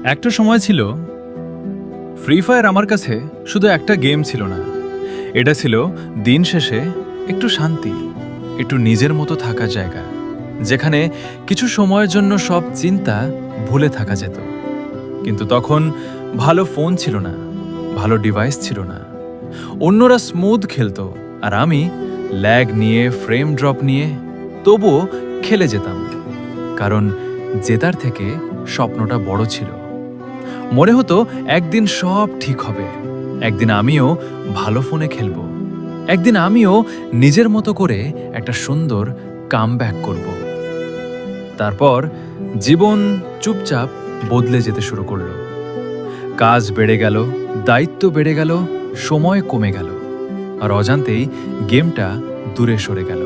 একটা সময় ছিল ফ্রি ফায়ার আমার কাছে শুধু একটা গেম ছিল না, এটা ছিল দিন শেষে একটু শান্তি, একটু নিজের মতো থাকার জায়গা, যেখানে কিছু সময়ের জন্য সব চিন্তা ভুলে থাকা যেত। কিন্তু তখন ভালো ফোন ছিল না, ভালো ডিভাইস ছিল না। অন্যরা স্মুথ খেলতো আর আমি ল্যাগ নিয়ে, ফ্রেম ড্রপ নিয়ে তবুও খেলে যেতাম, কারণ জেতার থেকে স্বপ্নটা বড় ছিল। মনে হতো একদিন সব ঠিক হবে, একদিন আমিও ভালো ফোনে খেলবো, একদিন আমিও নিজের মতো করে একটা সুন্দর কামব্যাক করব। তারপর জীবন চুপচাপ বদলে যেতে শুরু করলো। কাজ বেড়ে গেল, দায়িত্ব বেড়ে গেল, সময় কমে গেল, আর অজান্তেই গেমটা দূরে সরে গেল।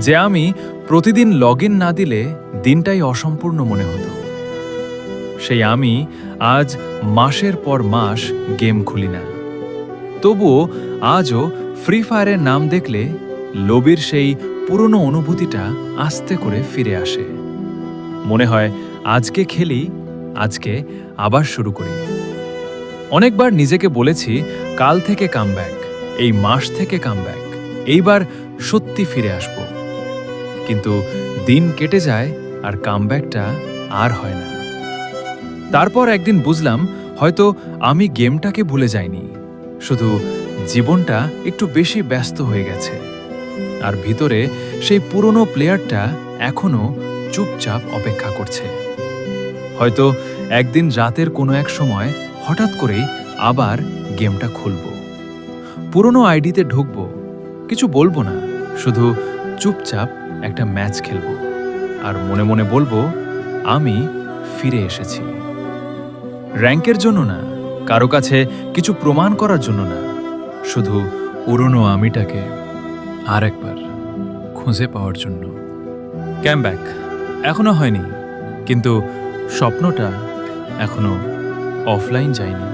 যে আমি প্রতিদিন লগ ইন না দিলে দিনটাই অসম্পূর্ণ মনে হতো, সেই আমি আজ মাসের পর মাস গেম খুলি না। তবুও আজও ফ্রি ফায়ারের নাম দেখলে লবির সেই পুরনো অনুভূতিটা আস্তে করে ফিরে আসে। মনে হয় আজকে খেলি, আজকে আবার শুরু করি। অনেকবার নিজেকে বলেছি কাল থেকে কামব্যাক, এই মাস থেকে কামব্যাক, এইবার সত্যি ফিরে আসব। কিন্তু দিন কেটে যায় আর কামব্যাকটা আর হয় না। তারপর একদিন বুঝলাম হয়তো আমি গেমটাকে ভুলে যাইনি, শুধু জীবনটা একটু বেশি ব্যস্ত হয়ে গেছে। আর ভিতরে সেই পুরনো প্লেয়ারটা এখনো চুপচাপ অপেক্ষা করছে। হয়তো একদিন রাতের কোনো এক সময় হঠাৎ করেই আবার গেমটা খুলব, পুরনো আইডিতে ঢুকব, কিছু বলবো না, শুধু চুপচাপ একটা ম্যাচ খেলব আর মনে মনে বলবো আমি ফিরে এসেছি। র্যাঙ্কের জন্য না, কারো কাছে কিছু প্রমাণ করার জন্য না, শুধু পুরনো আমিটাকে আর একবার খুঁজে পাওয়ার জন্য। কামব্যাক এখনো হয়নি, কিন্তু স্বপ্নটা এখনো অফলাইন যায়নি।